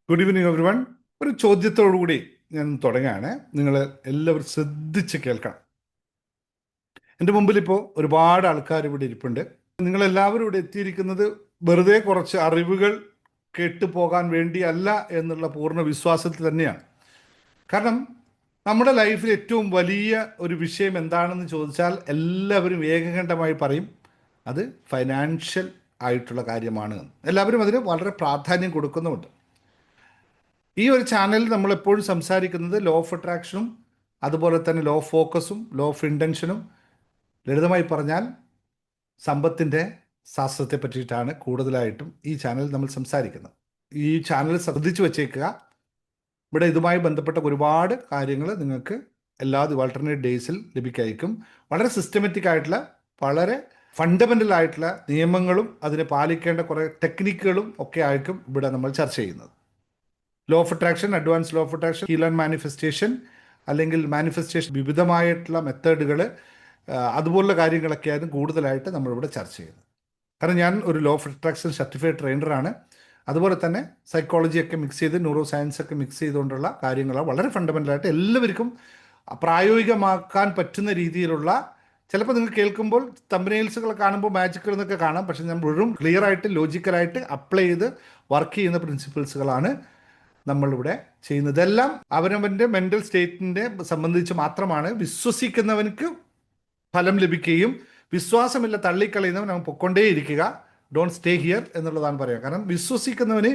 Good evening every one. ഒരു ചോദ്യത്തോടുകൂടി ഞാൻ തുടങ്ങുകയാണ്. നിങ്ങൾ എല്ലാവരും ശ്രദ്ധിച്ച് കേൾക്കണം. എൻ്റെ മുമ്പിൽ ഇപ്പോൾ ഒരുപാട് ആൾക്കാർ ഇവിടെ ഇരിപ്പുണ്ട്. നിങ്ങളെല്ലാവരും ഇവിടെ എത്തിയിരിക്കുന്നത് വെറുതെ കുറച്ച് അറിവുകൾ കേട്ടു പോകാൻ വേണ്ടിയല്ല എന്നുള്ള പൂർണ്ണ വിശ്വാസത്തിൽ തന്നെയാണ്. കാരണം നമ്മുടെ ലൈഫിൽ ഏറ്റവും വലിയ ഒരു വിഷയം എന്താണെന്ന് ചോദിച്ചാൽ എല്ലാവരും ഏകകണ്ഠമായി പറയും അത് ഫൈനാൻഷ്യൽ ആയിട്ടുള്ള കാര്യമാണ്. എല്ലാവരും അതിന് വളരെ പ്രാധാന്യം കൊടുക്കുന്നുമുണ്ട്. ഈ ഒരു ചാനലിൽ നമ്മളെപ്പോഴും സംസാരിക്കുന്നത് ലോ ഓഫ് അട്രാക്ഷനും അതുപോലെ തന്നെ ലോ ഓഫ് ഫോക്കസും ലോ ഓഫ് ഇൻറ്റൻഷനും, ലളിതമായി പറഞ്ഞാൽ സമ്പത്തിൻ്റെ ശാസ്ത്രത്തെ പറ്റിയിട്ടാണ് കൂടുതലായിട്ടും ഈ ചാനൽ നമ്മൾ സംസാരിക്കുന്നത്. ഈ ചാനൽ ശ്രദ്ധിച്ചു വച്ചേക്കുക. ഇവിടെ ഇതുമായി ബന്ധപ്പെട്ട ഒരുപാട് കാര്യങ്ങൾ നിങ്ങൾക്ക് എല്ലാ ആൾട്ടർനേറ്റ് ഡേയ്സിൽ ലഭിക്കായിരിക്കും. വളരെ സിസ്റ്റമാറ്റിക് ആയിട്ടുള്ള, വളരെ ഫണ്ടമെൻ്റൽ ആയിട്ടുള്ള നിയമങ്ങളും അതിനെ പാലിക്കേണ്ട കുറേ ടെക്നിക്കുകളും ഒക്കെ ആയിരിക്കും ഇവിടെ നമ്മൾ ചർച്ച ചെയ്യുന്നത്. Law of attraction, advance law of attraction, heal and manifestation, അല്ലെങ്കിൽ മാനിഫെസ്റ്റേഷൻ വിവിധമായിട്ടുള്ള മെത്തേഡുകൾ, അതുപോലുള്ള കാര്യങ്ങളൊക്കെയായിരുന്നു കൂടുതലായിട്ട് നമ്മളിവിടെ ചർച്ച ചെയ്യുന്നത്. കാരണം ഞാൻ ഒരു ലോ ഓഫ് അട്രാക്ഷൻ സർട്ടിഫൈഡ് ട്രെയിനറാണ്. അതുപോലെ തന്നെ സൈക്കോളജിയൊക്കെ മിക്സ് ചെയ്ത് ന്യൂറോ സയൻസ് ഒക്കെ മിക്സ് ചെയ്തുകൊണ്ടുള്ള കാര്യങ്ങളാണ് വളരെ ഫണ്ടമെൻ്റലായിട്ട് എല്ലാവർക്കും പ്രായോഗികമാക്കാൻ പറ്റുന്ന രീതിയിലുള്ള. ചിലപ്പോൾ നിങ്ങൾ കേൾക്കുമ്പോൾ തമ്പനെയിൽസുകൾ കാണുമ്പോൾ മാജിക്കുകൾ എന്നൊക്കെ കാണാം, പക്ഷെ ഞാൻ മുഴുവൻ ക്ലിയറായിട്ട് ലോജിക്കലായിട്ട് അപ്ലൈ ചെയ്ത് വർക്ക് ചെയ്യുന്ന പ്രിൻസിപ്പിൾസുകളാണ് നമ്മളിവിടെ ചെയ്യുന്നത്. ഇതെല്ലാം അവനവൻ്റെ മെൻ്റൽ സ്റ്റേറ്റിനെ സംബന്ധിച്ച് മാത്രമാണ്. വിശ്വസിക്കുന്നവനക്ക് ഫലം ലഭിക്കുകയും വിശ്വാസമില്ല തള്ളിക്കളയുന്നവൻ അവൻ പൊക്കൊണ്ടേയിരിക്കുക, ഡോണ്ട് സ്റ്റേ ഹിയർ എന്നുള്ളതാണ് പറയുക. കാരണം വിശ്വസിക്കുന്നവന്,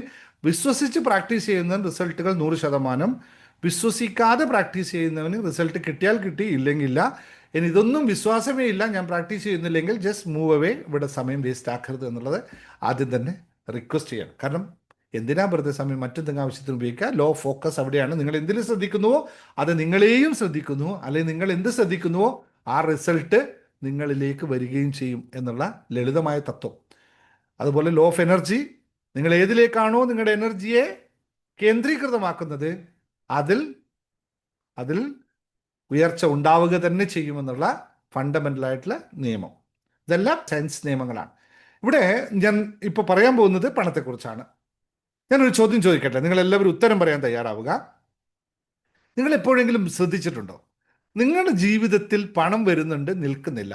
വിശ്വസിച്ച് പ്രാക്ടീസ് ചെയ്യുന്നവന് റിസൾട്ടുകൾ 100%, വിശ്വസിക്കാതെ പ്രാക്ടീസ് ചെയ്യുന്നവന് റിസൾട്ട് കിട്ടിയാൽ കിട്ടി, ഇല്ലെങ്കിൽ ഇല്ല. ഇനി ഇതൊന്നും വിശ്വാസമേ ഇല്ല, ഞാൻ പ്രാക്ടീസ് ചെയ്യുന്നില്ലെങ്കിൽ ജസ്റ്റ് മൂവ് അവേ, ഇവിടെ സമയം വേസ്റ്റ് ആക്കരുത് എന്നുള്ളത് ആദ്യം തന്നെ റിക്വസ്റ്റ് ചെയ്യണം. കാരണം എന്തിനാ വെറുതെ സമയം മറ്റെന്തെങ്കിലും ആവശ്യത്തിന് ഉപയോഗിക്കുക. ലോ ഫോക്കസ് അവിടെയാണ്. നിങ്ങൾ എന്തിൽ ശ്രദ്ധിക്കുന്നുവോ അത് നിങ്ങളെയും ശ്രദ്ധിക്കുന്നു, അല്ലെങ്കിൽ നിങ്ങൾ എന്ത് ശ്രദ്ധിക്കുന്നുവോ ആ റിസൾട്ട് നിങ്ങളിലേക്ക് വരികയും ചെയ്യും എന്നുള്ള ലളിതമായ തത്വം. അതുപോലെ ലോ ഓഫ് എനർജി, നിങ്ങൾ ഏതിലേക്കാണോ നിങ്ങളുടെ എനർജിയെ കേന്ദ്രീകൃതമാക്കുന്നത് അതിൽ അതിൽ ഉയർച്ച ഉണ്ടാവുക തന്നെ ചെയ്യുമെന്നുള്ള ഫണ്ടമെൻ്റലായിട്ടുള്ള നിയമം. ഇതെല്ലാം സയൻസ് നിയമങ്ങളാണ്. ഇവിടെ ഞാൻ ഇപ്പോൾ പറയാൻ പോകുന്നത് പണത്തെക്കുറിച്ചാണ്. ഞാനൊരു ചോദ്യം ചോദിക്കട്ടെ, നിങ്ങളെല്ലാവരും ഉത്തരം പറയാൻ തയ്യാറാവുക. നിങ്ങൾ എപ്പോഴെങ്കിലും ശ്രദ്ധിച്ചിട്ടുണ്ടോ, നിങ്ങളുടെ ജീവിതത്തിൽ പണം വരുന്നുണ്ട്, നിൽക്കുന്നില്ല.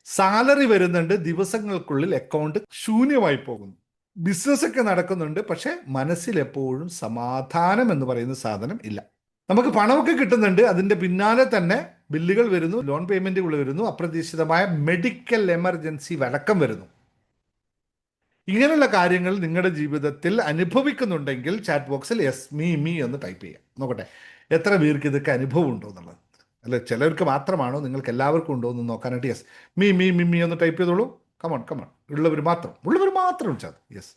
സാലറി വരുന്നുണ്ട്, ദിവസങ്ങൾക്കുള്ളിൽ അക്കൗണ്ട് ശൂന്യമായി പോകുന്നു. ബിസിനസ്സൊക്കെ നടക്കുന്നുണ്ട്, പക്ഷേ മനസ്സിൽ എപ്പോഴും സമാധാനം എന്ന് പറയുന്ന സാധനം ഇല്ല. നമുക്ക് പണമൊക്കെ കിട്ടുന്നുണ്ട്, അതിൻ്റെ പിന്നാലെ തന്നെ ബില്ലുകൾ വരുന്നു, ലോൺ പേയ്മെൻറ്റുകൾ വരുന്നു, അപ്രതീക്ഷിതമായ മെഡിക്കൽ എമർജൻസി അടക്കം വരുന്നു. ഇങ്ങനെയുള്ള കാര്യങ്ങൾ നിങ്ങളുടെ ജീവിതത്തിൽ അനുഭവിക്കുന്നുണ്ടെങ്കിൽ ചാറ്റ് ബോക്സിൽ യെസ് മീ എന്ന് ടൈപ്പ് ചെയ്യാം. നോക്കട്ടെ എത്ര പേർക്ക് ഇതൊക്കെ അനുഭവം ഉണ്ടോ എന്നുള്ളത്. അല്ല, ചിലർക്ക് മാത്രമാണോ, നിങ്ങൾക്ക് എല്ലാവർക്കും ഉണ്ടോ എന്ന് നോക്കാനായിട്ട് യെസ് മീ എന്ന് ടൈപ്പ് ചെയ്തോളൂ. കമോൺ. ഉള്ളവർ മാത്രം വിളിച്ചാൽ യെസ്.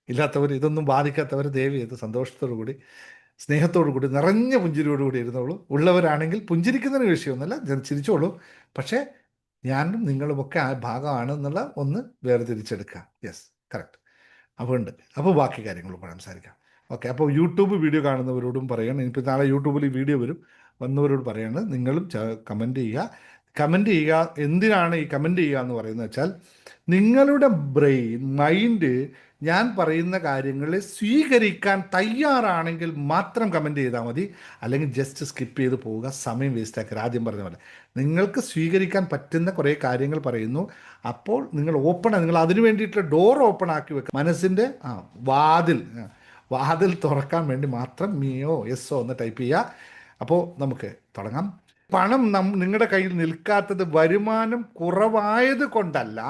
ഇല്ലാത്തവർ, ഇതൊന്നും ബാധിക്കാത്തവർ ദയവ് ചെയ്ത് സന്തോഷത്തോടു കൂടി, സ്നേഹത്തോടു കൂടി, നിറഞ്ഞ പുഞ്ചിരിയോടുകൂടി ഇരുന്നോളൂ. ഉള്ളവരാണെങ്കിൽ പുഞ്ചിരിക്കുന്നതിന് വിഷയമൊന്നുമല്ല, ചിരിച്ചോളൂ. പക്ഷേ ഞാനും നിങ്ങളുമൊക്കെ ആ ഭാഗമാണെന്നുള്ള ഒന്ന് വേർതിരിച്ചെടുക്കുക. Yes, correct. അപ്പോൾ ഉണ്ട്. അപ്പോൾ ബാക്കി കാര്യങ്ങൾ സംസാരിക്കാം. ഓക്കെ. അപ്പോൾ യൂട്യൂബ് വീഡിയോ കാണുന്നവരോടും പറയണം, ഇപ്പോൾ നാളെ യൂട്യൂബിൽ ഈ വീഡിയോ വന്നവരോട് പറയാണ്, നിങ്ങളും കമൻറ്റ് ചെയ്യുക. എന്തിനാണ് ഈ കമൻറ്റ് ചെയ്യുക എന്ന് പറയുന്നത് വെച്ചാൽ, നിങ്ങളുടെ ബ്രെയിൻ, മൈൻഡ് ഞാൻ പറയുന്ന കാര്യങ്ങളെ സ്വീകരിക്കാൻ തയ്യാറാണെങ്കിൽ മാത്രം കമൻറ്റ് ചെയ്താൽ മതി. അല്ലെങ്കിൽ ജസ്റ്റ് സ്കിപ്പ് ചെയ്ത് പോവുക, സമയം വേസ്റ്റ് ആക്കുക. ആദ്യം പറഞ്ഞ പോലെ നിങ്ങൾക്ക് സ്വീകരിക്കാൻ പറ്റുന്ന കുറേ കാര്യങ്ങൾ പറയുന്നു. അപ്പോൾ നിങ്ങൾ നിങ്ങൾ അതിനു വേണ്ടിയിട്ടുള്ള ഡോർ ഓപ്പൺ ആക്കി വെക്കുക. മനസ്സിൻ്റെ വാതിൽ തുറക്കാൻ വേണ്ടി മാത്രം മീയോ യെസ്സോ എന്ന് ടൈപ്പ് ചെയ്യുക. അപ്പോൾ നമുക്ക് തുടങ്ങാം. പണം നിങ്ങളുടെ കയ്യിൽ നിൽക്കാത്തത് വരുമാനം കുറവായത് കൊണ്ടല്ല,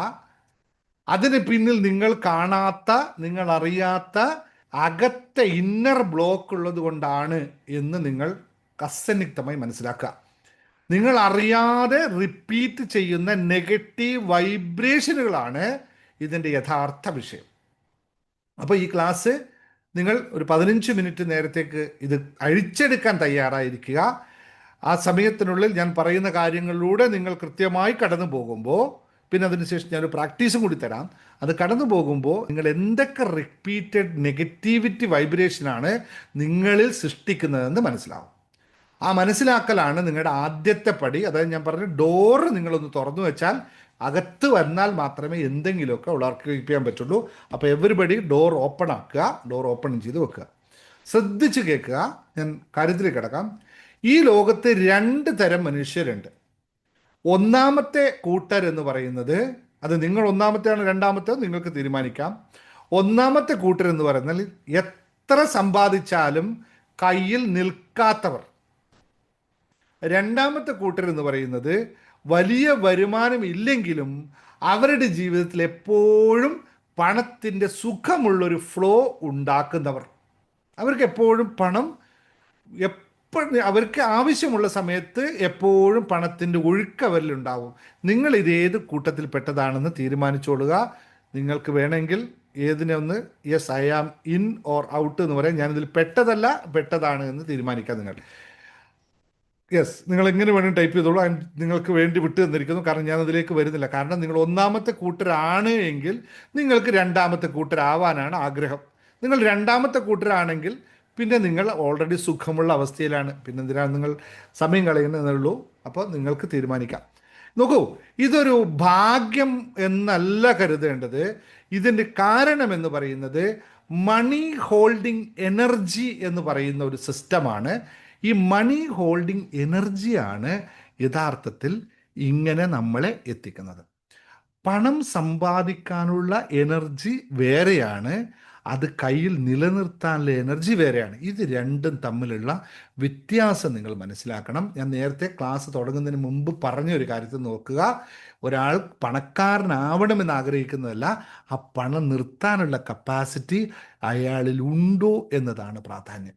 അതിന് പിന്നിൽ നിങ്ങൾ കാണാത്ത, നിങ്ങൾ അറിയാത്ത അകത്തെ ഇന്നർ ബ്ലോക്ക് ഉള്ളത് കൊണ്ടാണ് എന്ന് നിങ്ങൾ അസന്നിഗ്ധമായി മനസ്സിലാക്കുക. നിങ്ങൾ അറിയാതെ റിപ്പീറ്റ് ചെയ്യുന്ന നെഗറ്റീവ് വൈബ്രേഷനുകളാണ് ഇതിൻ്റെ യഥാർത്ഥ വിഷയം. അപ്പോൾ ഈ ക്ലാസ് നിങ്ങൾ ഒരു 15 മിനിറ്റ് നേരത്തേക്ക് ഇത് അഴിച്ചെടുക്കാൻ തയ്യാറായിരിക്കുക. ആ സമയത്തിനുള്ളിൽ ഞാൻ പറയുന്ന കാര്യങ്ങളിലൂടെ നിങ്ങൾ കൃത്യമായി കടന്നു പോകുമ്പോൾ, പിന്നെ അതിനുശേഷം ഞാനൊരു പ്രാക്ടീസും കൂടി തരാം. അത് കടന്നു പോകുമ്പോൾ നിങ്ങൾ എന്തൊക്കെ റിപ്പീറ്റഡ് നെഗറ്റിവിറ്റി വൈബ്രേഷനാണ് നിങ്ങളിൽ സൃഷ്ടിക്കുന്നതെന്ന് മനസ്സിലാവും. ആ മനസ്സിലാക്കലാണ് നിങ്ങളുടെ ആദ്യത്തെ പടി. അതായത് ഞാൻ പറഞ്ഞ ഡോറ് നിങ്ങളൊന്ന് തുറന്നു വെച്ചാൽ അകത്ത് വന്നാൽ മാത്രമേ എന്തെങ്കിലുമൊക്കെ ഉളർക്കിപ്പിക്കാൻ പറ്റുള്ളൂ. അപ്പോൾ എവരിബഡി ഡോർ ഓപ്പൺ ആക്കുക, ഡോർ ഓപ്പൺ ചെയ്ത് വെക്കുക. ശ്രദ്ധിച്ച് കേൾക്കുക. ഞാൻ കാര്യത്തിലേക്ക് കിടക്കാം. ഈ ലോകത്ത് രണ്ട് തരം മനുഷ്യരുണ്ട്. ഒന്നാമത്തെ കൂട്ടർ എന്ന് പറയുന്നത്, അത് നിങ്ങൾ ഒന്നാമത്തെയാണ് രണ്ടാമത്തെ നിങ്ങൾക്ക് തീരുമാനിക്കാം. ഒന്നാമത്തെ കൂട്ടർ എന്ന് പറയുന്നത് എത്ര സമ്പാദിച്ചാലും കയ്യിൽ നിൽക്കാത്തവർ. രണ്ടാമത്തെ കൂട്ടർ എന്ന് പറയുന്നത് വലിയ വരുമാനം ഇല്ലെങ്കിലും അവരുടെ ജീവിതത്തിൽ എപ്പോഴും പണത്തിൻ്റെ സുഖമുള്ളൊരു ഫ്ലോ ഉണ്ടാക്കുന്നവർ. അവർക്ക് എപ്പോഴും പണം അവർക്ക് ആവശ്യമുള്ള സമയത്ത് എപ്പോഴും പണത്തിൻ്റെ ഒഴുക്ക് അവരിലുണ്ടാവും. നിങ്ങൾ ഇത് ഏത് കൂട്ടത്തിൽ പെട്ടതാണെന്ന് തീരുമാനിച്ചോളുക. നിങ്ങൾക്ക് വേണമെങ്കിൽ ഏതിനെ ഒന്ന് yes I am in or out എന്ന് പറയാം. ഞാനിതിൽ പെട്ടതല്ല പെട്ടതാണ് എന്ന് തീരുമാനിക്കാം നിങ്ങൾ. യെസ്, നിങ്ങൾ എങ്ങനെ വേണമെങ്കിൽ ടൈപ്പ് ചെയ്തോളൂ. നിങ്ങൾക്ക് വേണ്ടി വിട്ടു തന്നിരിക്കുന്നു. കാരണം ഞാൻ അതിലേക്ക് വരുന്നില്ല. കാരണം നിങ്ങൾ ഒന്നാമത്തെ കൂട്ടരാണ് എങ്കിൽ നിങ്ങൾക്ക് രണ്ടാമത്തെ കൂട്ടരാവാനാണ് ആഗ്രഹം. നിങ്ങൾ രണ്ടാമത്തെ കൂട്ടരാണെങ്കിൽ പിന്നെ നിങ്ങൾ ഓൾറെഡി സുഖമുള്ള അവസ്ഥയിലാണ്. പിന്നെ എന്തിനാണ് നിങ്ങൾ സമയം കളയുന്നതെന്നുള്ളൂ. അപ്പോൾ നിങ്ങൾക്ക് തീരുമാനിക്കാം. നോക്കൂ, ഇതൊരു ഭാഗ്യം എന്നല്ല കരുതേണ്ടത്. ഇതിൻ്റെ കാരണം എന്ന് പറയുന്നത് മണി ഹോൾഡിംഗ് എനർജി എന്ന് പറയുന്ന ഒരു സിസ്റ്റമാണ്. ഈ മണി ഹോൾഡിംഗ് എനർജിയാണ് യഥാർത്ഥത്തിൽ ഇങ്ങനെ നമ്മളെ എത്തിക്കുന്നത്. പണം സമ്പാദിക്കാനുള്ള എനർജി വേറെയാണ്, അത് കയ്യിൽ നിലനിർത്താനുള്ള എനർജി വേറെയാണ്. ഇത് രണ്ടും തമ്മിലുള്ള വ്യത്യാസം നിങ്ങൾ മനസ്സിലാക്കണം. ഞാൻ നേരത്തെ ക്ലാസ് തുടങ്ങുന്നതിന് മുമ്പ് പറഞ്ഞ ഒരു കാര്യത്തിൽ നോക്കുക. ഒരാൾ പണക്കാരനാവണമെന്ന് ആഗ്രഹിക്കുന്നതല്ല, ആ പണം നിർത്താനുള്ള കപ്പാസിറ്റി അയാളിൽ ഉണ്ടോ എന്നതാണ് പ്രാധാന്യം.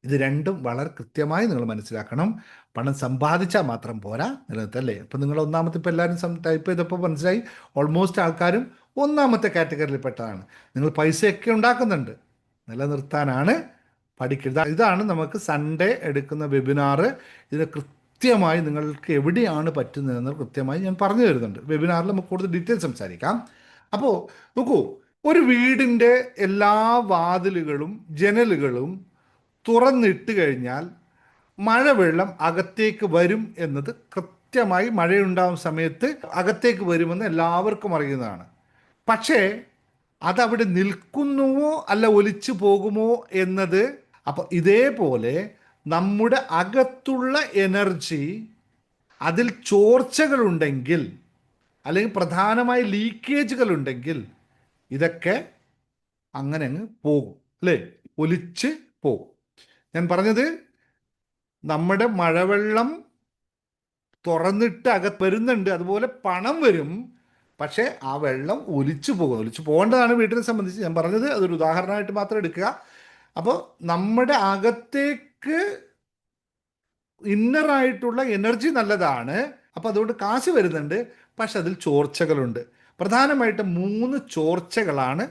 ഇത് രണ്ടും വളരെ കൃത്യമായി നിങ്ങൾ മനസ്സിലാക്കണം. പണം സമ്പാദിച്ചാൽ മാത്രം പോരാ, നിലനിർത്തല്ലേ. അപ്പം നിങ്ങൾ ഒന്നാമത്തെ, ഇപ്പോൾ എല്ലാവരും ടൈപ്പ് ചെയ്തപ്പോൾ മനസ്സിലായി ഓൾമോസ്റ്റ് ആൾക്കാരും ഒന്നാമത്തെ കാറ്റഗറിയിൽ പെട്ടതാണ്. നിങ്ങൾ പൈസയൊക്കെ ഉണ്ടാക്കുന്നുണ്ട്, നിലനിർത്താനാണ് പഠിക്കുന്നത്. ഇതാണ് നമുക്ക് സൺഡേ എടുക്കുന്ന വെബിനാർ. ഇതിന് കൃത്യമായി നിങ്ങൾക്ക് എവിടെയാണ് പറ്റുന്നതെന്ന് കൃത്യമായി ഞാൻ പറഞ്ഞു തരുന്നുണ്ട്. വെബിനാറിൽ നമുക്ക് കൂടുതൽ ഡീറ്റെയിൽ സംസാരിക്കാം. അപ്പോൾ നോക്കൂ, ഒരു വീടിൻ്റെ എല്ലാ വാതിലുകളും ജനലുകളും തുറന്നിട്ട് കഴിഞ്ഞാൽ മഴവെള്ളം അകത്തേക്ക് വരും എന്നത് കൃത്യമായി മഴയുണ്ടാകുന്ന സമയത്ത് അകത്തേക്ക് വരുമെന്ന് എല്ലാവർക്കും അറിയുന്നതാണ്. പക്ഷേ അതവിടെ നിൽക്കുന്നുവോ അല്ല ഒലിച്ചു പോകുമോ എന്നത്. അപ്പോൾ ഇതേപോലെ നമ്മുടെ അകത്തുള്ള എനർജി, അതിൽ ചോർച്ചകളുണ്ടെങ്കിൽ അല്ലെങ്കിൽ പ്രധാനമായി ലീക്കേജുകൾ ഉണ്ടെങ്കിൽ ഇതൊക്കെ അങ്ങനെ അങ്ങ് പോകും, അല്ലേ? ഒലിച്ച് പോകും. ഞാൻ പറഞ്ഞത് നമ്മുടെ മഴവെള്ളം തുറന്നിട്ട് അകത്ത് വരുന്നുണ്ട്, അതുപോലെ പണം വരും. പക്ഷേ ആ വെള്ളം ഒലിച്ചു പോകും. ഒലിച്ചു പോകേണ്ടതാണ് വീട്ടിനെ സംബന്ധിച്ച്. ഞാൻ പറഞ്ഞത് അതൊരു ഉദാഹരണമായിട്ട് മാത്രം എടുക്കുക. അപ്പോൾ നമ്മുടെ അകത്തേക്ക് ഇന്നറായിട്ടുള്ള എനർജി നല്ലതാണ്. അപ്പോൾ അതുകൊണ്ട് കാശ് വരുന്നുണ്ട്, പക്ഷെ അതിൽ ചോർച്ചകളുണ്ട്. പ്രധാനമായിട്ടും 3 ചോർച്ചകളാണ്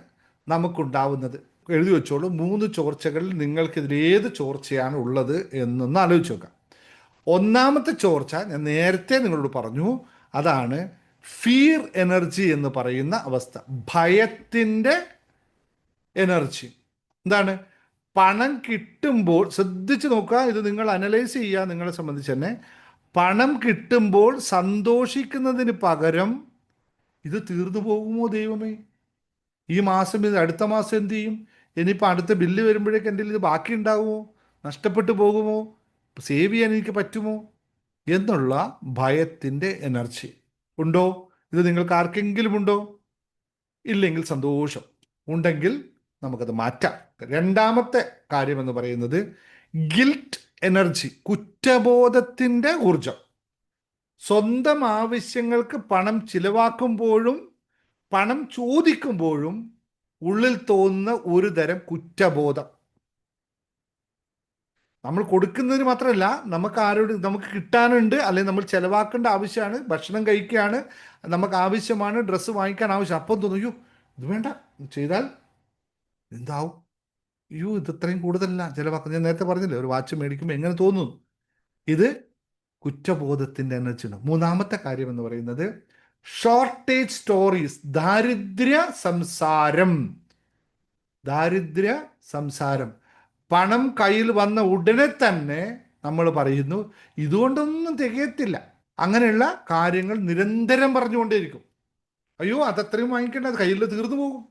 നമുക്കുണ്ടാവുന്നത്. എഴുതി വെച്ചോളൂ. 3 ചോർച്ചകളിൽ നിങ്ങൾക്കിതിൽ ഏത് ചോർച്ചയാണ് ഉള്ളത് എന്നൊന്ന് ആലോചിച്ച് നോക്കാം. ഒന്നാമത്തെ ചോർച്ച ഞാൻ നേരത്തെ നിങ്ങളോട് പറഞ്ഞു, അതാണ് ഫിയർ എനർജി എന്ന് പറയുന്ന അവസ്ഥ. ഭയത്തിൻ്റെ എനർജി. എന്താണ്? പണം കിട്ടുമ്പോൾ ശ്രദ്ധിച്ച് നോക്കുക, ഇത് നിങ്ങൾ അനലൈസ് ചെയ്യുക നിങ്ങളെ സംബന്ധിച്ച് തന്നെ. പണം കിട്ടുമ്പോൾ സന്തോഷിക്കുന്നതിന് പകരം ഇത് തീർന്നു പോകുമോ ദൈവമേ, ഈ മാസം ഇത് അടുത്ത മാസം എന്ത് ചെയ്യും, ഇനിയിപ്പോൾ അടുത്ത ബില്ല് വരുമ്പോഴേക്ക് എൻ്റെ ഇത് ബാക്കി ഉണ്ടാകുമോ, നഷ്ടപ്പെട്ടു പോകുമോ, സേവ് ചെയ്യാൻ എനിക്ക് പറ്റുമോ എന്നുള്ള ഭയത്തിൻ്റെ എനർജി ഉണ്ടോ? ഇത് നിങ്ങൾക്ക് ആർക്കെങ്കിലും ഉണ്ടോ? ഇല്ലെങ്കിൽ സന്തോഷം. ഉണ്ടെങ്കിൽ നമുക്കത് മാറ്റാം. രണ്ടാമത്തെ കാര്യം എന്ന് പറയുന്നത് ഗിൽറ്റ് എനർജി, കുറ്റബോധത്തിൻ്റെ ഊർജം. സ്വന്തം ആവശ്യങ്ങൾക്ക് പണം ചിലവാക്കുമ്പോഴും പണം ചോദിക്കുമ്പോഴും ഉള്ളിൽ തോന്നുന്ന ഒരു തരം കുറ്റബോധം. നമ്മൾ കൊടുക്കുന്നതിന് മാത്രമല്ല, നമുക്ക് കിട്ടാനുണ്ട്, അല്ലെങ്കിൽ നമ്മൾ ചിലവാക്കേണ്ട ആവശ്യമാണ്, ഭക്ഷണം കഴിക്കുകയാണ്, നമുക്ക് ആവശ്യമാണ്, ഡ്രസ്സ് വാങ്ങിക്കാൻ ആവശ്യം. അപ്പം തോന്നും, അയ്യോ ഇത് വേണ്ട, ചെയ്താൽ എന്താവും, അയ്യോ ഇത് ഇത്രയും കൂടുതലല്ല ചിലവാക്കുന്നത്. ഞാൻ നേരത്തെ പറഞ്ഞില്ലേ, ഒരു വാച്ച് മേടിക്കുമ്പോൾ എങ്ങനെ തോന്നുന്നു. ഇത് കുറ്റബോധത്തിൻ്റെ എനർജിയാണ്. മൂന്നാമത്തെ കാര്യം എന്ന് പറയുന്നത് ഷോർട്ടേജ് സ്റ്റോറീസ്, ദാരിദ്ര്യ സംസാരം. ദാരിദ്ര്യ സംസാരം. പണം കയ്യിൽ വന്ന ഉടനെ തന്നെ നമ്മൾ പറയുന്നു ഇതുകൊണ്ടൊന്നും തികയത്തില്ല. അങ്ങനെയുള്ള കാര്യങ്ങൾ നിരന്തരം പറഞ്ഞുകൊണ്ടേയിരിക്കും. അയ്യോ അതത്രയും വാങ്ങിക്കേണ്ട, അത് കയ്യിൽ തീർന്നു പോകും.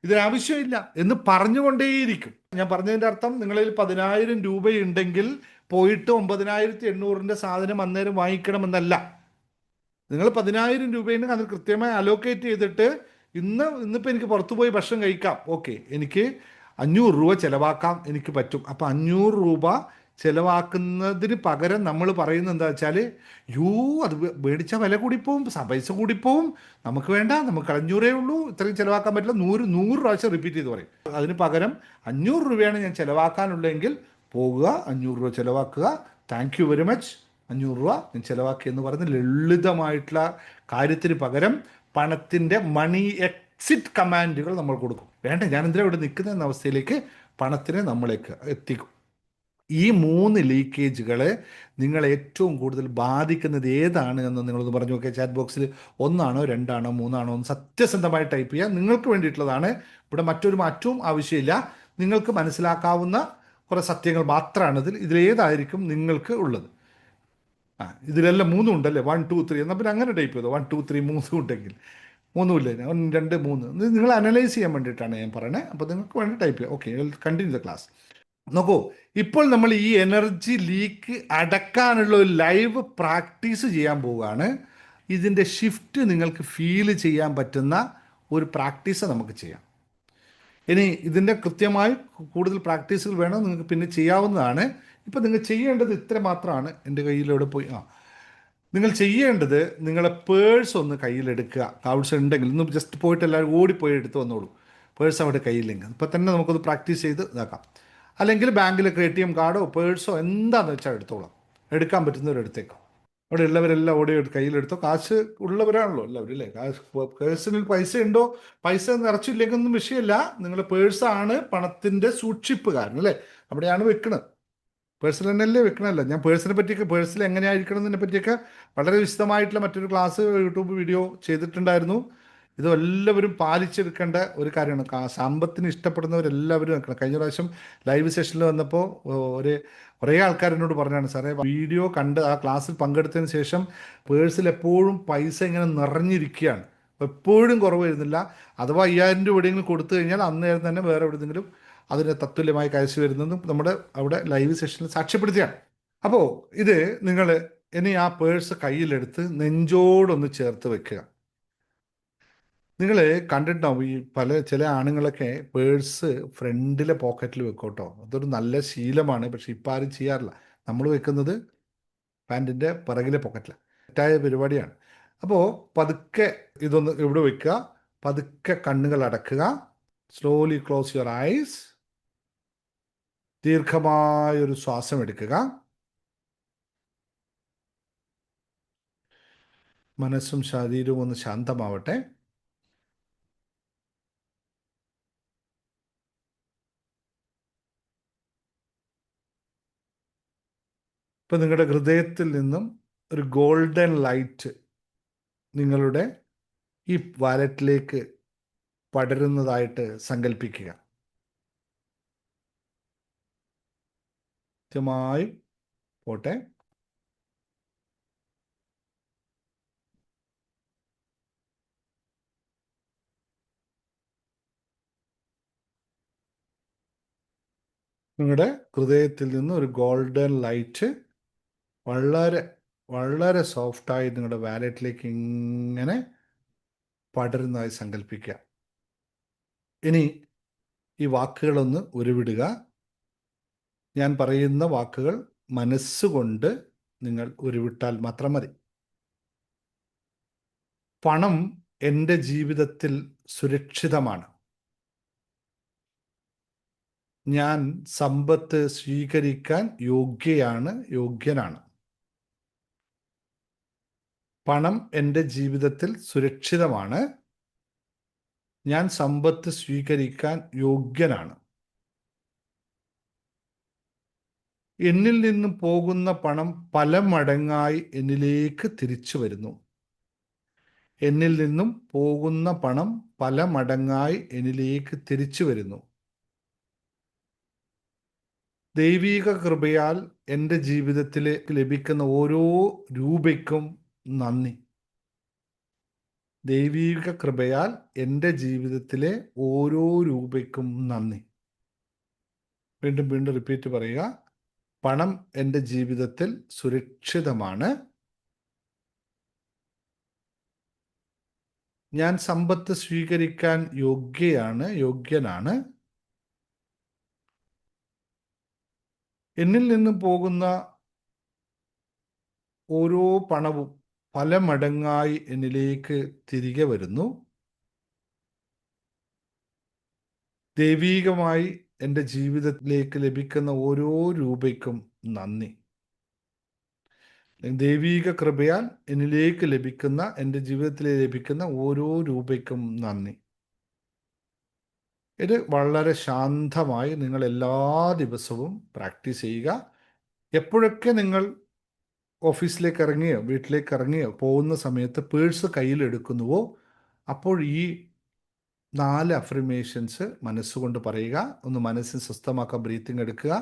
ഇതിനാവശ്യമില്ല എന്ന് പറഞ്ഞുകൊണ്ടേയിരിക്കും. ഞാൻ പറഞ്ഞതിൻ്റെ അർത്ഥം, നിങ്ങളിൽ 10,000 രൂപയുണ്ടെങ്കിൽ പോയിട്ട് 9,800 സാധനം അന്നേരം വാങ്ങിക്കണമെന്നല്ല. നിങ്ങൾ 10,000 രൂപയുണ്ടെങ്കിൽ അത് കൃത്യമായി അലോക്കേറ്റ് ചെയ്തിട്ട് ഇന്നിപ്പോൾ എനിക്ക് പുറത്തു പോയി ഭക്ഷണം കഴിക്കാം, ഓക്കെ, എനിക്ക് 500 രൂപ ചിലവാക്കാം, എനിക്ക് പറ്റും. അപ്പോൾ 500 രൂപ ചിലവാക്കുന്നതിന് പകരം നമ്മൾ പറയുന്നത് എന്താ വെച്ചാൽ, യൂ അത് മേടിച്ച വില കൂടിപ്പോവും, പൈസ കൂടിപ്പോവും, നമുക്ക് വേണ്ട, നമുക്ക് 500 ഉള്ളൂ, ഇത്രയും ചിലവാക്കാൻ പറ്റില്ല, 100 പ്രാവശ്യം റിപ്പീറ്റ് ചെയ്ത് പറയും. അതിന് പകരം 500 രൂപയാണ് ഞാൻ ചിലവാക്കാനുള്ളതെങ്കിൽ പോകുക, 500 രൂപ ചിലവാക്കുക, താങ്ക് യു വെരി മച്ച്, 500 രൂപ ഞാൻ ചിലവാക്കി എന്ന് പറഞ്ഞ് ലളിതമായിട്ടുള്ള കാര്യത്തിന് പകരം പണത്തിൻ്റെ മണി എക്സിറ്റ് കമാൻഡുകൾ നമ്മൾ കൊടുക്കും. വേണ്ട, ഞാൻ എന്തിനാ ഇവിടെ നിൽക്കുന്ന അവസ്ഥയിലേക്ക് പണത്തിനെ നമ്മളേക്ക് എത്തിക്കും. ഈ 3 ലീക്കേജുകൾ നിങ്ങൾ ഏറ്റവും കൂടുതൽ ബാധിക്കുന്നത് ഏതാണ് എന്ന് നിങ്ങളൊന്ന് പറഞ്ഞു നോക്കിയാൽ ചാറ്റ് ബോക്സിൽ 1 ആണോ 2 ആണോ 3 ആണോ എന്ന് സത്യസന്ധമായി ടൈപ്പ് ചെയ്യുക. നിങ്ങൾക്ക് വേണ്ടിയിട്ടുള്ളതാണ്, ഇവിടെ മറ്റൊരു മാറ്റവും ആവശ്യമില്ല. നിങ്ങൾക്ക് മനസ്സിലാക്കാവുന്ന കുറേ സത്യങ്ങൾ മാത്രമാണ് ഇതിലേതായിരിക്കും നിങ്ങൾക്ക് ഉള്ളത്. ഇതിലെല്ലാം 3 ഉണ്ടല്ലേ, 1 2 3 എന്നാൽ പിന്നെ അങ്ങനെ ടൈപ്പ് ചെയ്തോ, 1 2 3 3 ഉണ്ടെങ്കിൽ 3 ഇല്ലേ, 1 2 3 നിങ്ങൾ അനലൈസ് ചെയ്യാൻ വേണ്ടിയിട്ടാണ് ഞാൻ പറയണത്. അപ്പോൾ നിങ്ങൾക്ക് വേണ്ടി ടൈപ്പ് ചെയ്യാം. Okay, continue the class. നോക്കൂ, ഇപ്പോൾ നമ്മൾ ഈ എനർജി ലീക്ക് അടക്കാനുള്ള ഒരു ലൈവ് പ്രാക്ടീസ് ചെയ്യാൻ പോവുകയാണ്. ഇതിൻ്റെ ഷിഫ്റ്റ് നിങ്ങൾക്ക് ഫീൽ ചെയ്യാൻ പറ്റുന്ന ഒരു പ്രാക്ടീസ് നമുക്ക് ചെയ്യാം. ഇനി ഇതിൻ്റെ കൃത്യമായി കൂടുതൽ പ്രാക്ടീസുകൾ വേണം, നിങ്ങൾക്ക് പിന്നെ ചെയ്യാവുന്നതാണ്. ഇപ്പം നിങ്ങൾ ചെയ്യേണ്ടത് ഇത്ര മാത്രമാണ്. എൻ്റെ കയ്യിലൂടെ പോയി നിങ്ങൾ ചെയ്യേണ്ടത്, നിങ്ങളെ പേഴ്സ് ഒന്ന് കയ്യിലെടുക്കുക. പേഴ്സ് ഉണ്ടെങ്കിൽ ഇന്ന് ജസ്റ്റ് പോയിട്ട് എല്ലാവരും ഓടിപ്പോയി എടുത്ത് വന്നോളൂ. പേഴ്സ് അവിടെ കയ്യില്ലെങ്കിൽ ഇപ്പം തന്നെ നമുക്കൊന്ന് പ്രാക്ടീസ് ചെയ്ത് ഇതാക്കാം. അല്ലെങ്കിൽ ബാങ്കിലൊക്കെ ATM കാർഡോ പേഴ്സോ എന്താണെന്ന് വെച്ചാൽ എടുത്തോളാം. എടുക്കാൻ പറ്റുന്നവരെടുത്തേക്കാം. അവിടെ ഉള്ളവരെല്ലാം ഓടി കയ്യിലെടുത്തോ. കാശ് ഉള്ളവരാണല്ലോ എല്ലാവരും അല്ലേ. പേഴ്സിൽ പൈസ ഉണ്ടോ, പൈസ നിറച്ചില്ലെങ്കിലൊന്നും വിഷയമില്ല. നിങ്ങളുടെ പേഴ്സാണ് പണത്തിൻ്റെ സൂക്ഷിപ്പുകാരൻ അല്ലേ, അവിടെയാണ് വെക്കുന്നത്. പേഴ്സിൽ തന്നെയല്ലേ വെക്കണമല്ലോ. ഞാൻ പേഴ്സിനെ പറ്റിയൊക്കെ, പേഴ്സിൽ എങ്ങനെയായിരിക്കണം എന്നതിനെ പറ്റിയൊക്കെ വളരെ വിശദമായിട്ടുള്ള മറ്റൊരു ക്ലാസ് യൂട്യൂബ് വീഡിയോ ചെയ്തിട്ടുണ്ടായിരുന്നു. ഇത് എല്ലാവരും പാലിച്ചെടുക്കേണ്ട ഒരു കാര്യമാണ്. സമ്പത്തിന് ഇഷ്ടപ്പെടുന്നവരെല്ലാവരും വെക്കണം. കഴിഞ്ഞ പ്രാവശ്യം ലൈവ് സെഷനിൽ വന്നപ്പോൾ കുറേ ആൾക്കാർ എന്നോട് പറഞ്ഞാണ്, സാറേ വീഡിയോ കണ്ട് ആ ക്ലാസ്സിൽ പങ്കെടുത്തതിന് ശേഷം പേഴ്സിൽ എപ്പോഴും പൈസ ഇങ്ങനെ നിറഞ്ഞിരിക്കുകയാണ്, എപ്പോഴും കുറവ് വരുന്നില്ല. അഥവാ 5,000 രൂപ എവിടെയെങ്കിലും കൊടുത്തു കഴിഞ്ഞാൽ അന്നേരം തന്നെ വേറെ എവിടെയെങ്കിലും അതിന് തത്തുല്യമായി കാശ് വരുന്നതും നമ്മുടെ അവിടെ ലൈവ് സെഷനിൽ സാക്ഷ്യപ്പെടുത്തിയാണ്. അപ്പോൾ ഇത് നിങ്ങൾ ഇനി ആ പേഴ്സ് കയ്യിലെടുത്ത് നെഞ്ചോടൊന്ന് ചേർത്ത് വെക്കുക. നിങ്ങൾ കണ്ടിട്ടുണ്ടാവും ഈ ചില ആണുങ്ങളൊക്കെ പേഴ്സ് ഫ്രണ്ടിലെ പോക്കറ്റിൽ വെക്കും കേട്ടോ. അതൊരു നല്ല ശീലമാണ്, പക്ഷെ ഇപ്പം ആരും ചെയ്യാറില്ല. നമ്മൾ വെക്കുന്നത് പാൻറ്റിൻ്റെ പിറകിലെ പോക്കറ്റിലാണ്. തെറ്റായ പരിപാടിയാണ്. അപ്പോൾ പതുക്കെ ഇതൊന്ന് ഇവിടെ വെക്കുക, പതുക്കെ കണ്ണുകൾ അടക്കുക, സ്ലോലി ക്ലോസ് യുവർ ഐസ്, ദീർഘമായൊരു ശ്വാസം എടുക്കുക. മനസ്സും ശരീരവും ഒന്ന് ശാന്തമാവട്ടെ. ഇപ്പം നിങ്ങളുടെ ഹൃദയത്തിൽ നിന്നും ഒരു ഗോൾഡൻ ലൈറ്റ് നിങ്ങളുടെ ഈ വാലറ്റിലേക്ക് പടരുന്നതായിട്ട് സങ്കല്പിക്കുക. കൃത്യമായും പോട്ടെ. നിങ്ങളുടെ ഹൃദയത്തിൽ നിന്ന് ഒരു ഗോൾഡൻ ലൈറ്റ് വളരെ വളരെ സോഫ്റ്റായി നിങ്ങളുടെ വാലറ്റിലേക്ക് ഇങ്ങനെ പടരുന്നതായി സങ്കല്പിക്കുക. ഇനി ഈ വാക്കുകളൊന്ന് ഉരുവിടുക. ഞാൻ പറയുന്ന വാക്കുകൾ മനസ്സുകൊണ്ട് നിങ്ങൾ ഉരുവിട്ടാൽ മാത്രം മതി. പണം എൻ്റെ ജീവിതത്തിൽ സുരക്ഷിതമാണ്. ഞാൻ സമ്പത്ത് സ്വീകരിക്കാൻ യോഗ്യനാണ്. പണം എൻ്റെ ജീവിതത്തിൽ സുരക്ഷിതമാണ്. ഞാൻ സമ്പത്ത് സ്വീകരിക്കാൻ യോഗ്യനാണ്. എന്നിൽ നിന്നും പോകുന്ന പണം പല മടങ്ങായി എന്നിലേക്ക് തിരിച്ചു വരുന്നു. എന്നിൽ നിന്നും പോകുന്ന പണം പല മടങ്ങായി എന്നിലേക്ക് തിരിച്ചു വരുന്നു. ദൈവിക കൃപയാൽ എൻ്റെ ജീവിതത്തിലേക്ക് ലഭിക്കുന്ന ഓരോ രൂപയ്ക്കും നന്ദി. ദൈവീക കൃപയാൽ എൻ്റെ ജീവിതത്തിലെ ഓരോ രൂപയ്ക്കും നന്ദി. വീണ്ടും വീണ്ടും റിപ്പീറ്റ് പറയുക. പണം എൻ്റെ ജീവിതത്തിൽ സുരക്ഷിതമാണ്. ഞാൻ സമ്പത്ത് സ്വീകരിക്കാൻ യോഗ്യനാണ്. എന്നിൽ നിന്ന് പോകുന്ന ഓരോ പണവും പല മടങ്ങായി എന്നിലേക്ക് തിരികെ വരുന്നു. ദൈവീകമായി എൻ്റെ ജീവിതത്തിലേക്ക് ലഭിക്കുന്ന ഓരോ രൂപയ്ക്കും നന്ദി. ദൈവീക കൃപയാൽ എന്നിലേക്ക് ലഭിക്കുന്ന, എൻ്റെ ജീവിതത്തിൽ ലഭിക്കുന്ന ഓരോ രൂപയ്ക്കും നന്ദി. ഇത് വളരെ ശാന്തമായി നിങ്ങൾ എല്ലാ ദിവസവും പ്രാക്ടീസ് ചെയ്യുക. എപ്പോഴൊക്കെ നിങ്ങൾ ഓഫീസിലേക്ക് ഇറങ്ങിയോ വീട്ടിലേക്ക് ഇറങ്ങിയോ പോകുന്ന സമയത്ത് പേഴ്സ് കയ്യിലെടുക്കുന്നുവോ അപ്പോൾ ഈ 4 അഫർമേഷൻസ് മനസ്സുകൊണ്ട് പറയുക. ഒന്ന് മനസ്സിന് സ്വസ്ഥമാക്കാൻ ബ്രീത്തിങ് എടുക്കുക,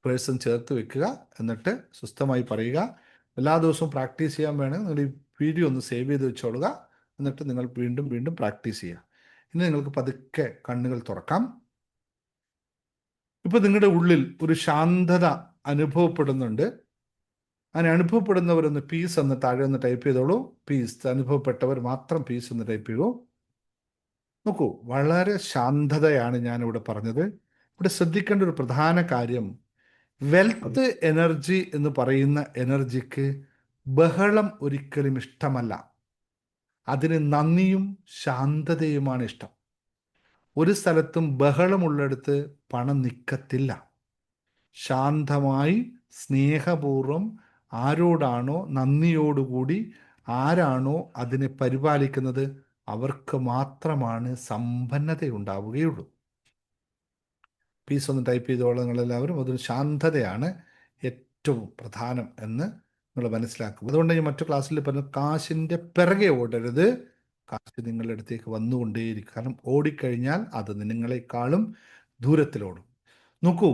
പേഴ്സൺ ചേർത്ത് വെക്കുക, എന്നിട്ട് സ്വസ്ഥമായി പറയുക. എല്ലാ ദിവസവും പ്രാക്ടീസ് ചെയ്യാൻ വേണമെങ്കിൽ നിങ്ങൾ ഈ വീഡിയോ ഒന്ന് സേവ് ചെയ്ത് വെച്ചോളുക. എന്നിട്ട് നിങ്ങൾ വീണ്ടും വീണ്ടും പ്രാക്ടീസ് ചെയ്യുക. ഇനി നിങ്ങൾക്ക് പതുക്കെ കണ്ണുകൾ തുറക്കാം. ഇപ്പം നിങ്ങളുടെ ഉള്ളിൽ ഒരു ശാന്തത അനുഭവപ്പെടുന്നുണ്ട്. അങ്ങനെ അനുഭവപ്പെടുന്നവരൊന്ന് പീസ് എന്ന് താഴെ ഒന്ന് ടൈപ്പ് ചെയ്തോളൂ. പീസ് അനുഭവപ്പെട്ടവർ മാത്രം പീസ് എന്ന് ടൈപ്പ് ചെയ്യൂ. നോക്കൂ, വളരെ ശാന്തതയാണ് ഞാനിവിടെ പറഞ്ഞത്. ഇവിടെ ശ്രദ്ധിക്കേണ്ട ഒരു പ്രധാന കാര്യം, വെൽത്ത് എനർജി എന്ന് പറയുന്ന എനർജിക്ക് ബഹളം ഒരിക്കലും ഇഷ്ടമല്ല. അതിന് നന്ദിയും ശാന്തതയുമാണ് ഇഷ്ടം. ഒരു സ്ഥലത്തും ബഹളമുള്ളിടത്ത് പണം നിൽക്കത്തില്ല. ശാന്തമായി സ്നേഹപൂർവം ആരോടാണോ നന്ദിയോടുകൂടി ആരാണോ അതിനെ പരിപാലിക്കുന്നത് അവർക്ക് മാത്രമാണ് സമ്പന്നത ഉണ്ടാവുകയുള്ളൂ. പീസ് ഒന്ന് ടൈപ്പ് ചെയ്തോളാം നിങ്ങളെല്ലാവരും. അതൊരു ശാന്തതയാണ് ഏറ്റവും പ്രധാനം എന്ന് നിങ്ങൾ മനസ്സിലാക്കും. അതുകൊണ്ട് ഞാൻ മറ്റു ക്ലാസ്സിൽ പറഞ്ഞ കാശിൻ്റെ പിറകെ ഓടരുത്. കാശ് നിങ്ങളുടെ അടുത്തേക്ക് വന്നുകൊണ്ടേയിരിക്കും. കാരണം ഓടിക്കഴിഞ്ഞാൽ അത് നിങ്ങളെക്കാളും ദൂരത്തിലോടും. നോക്കൂ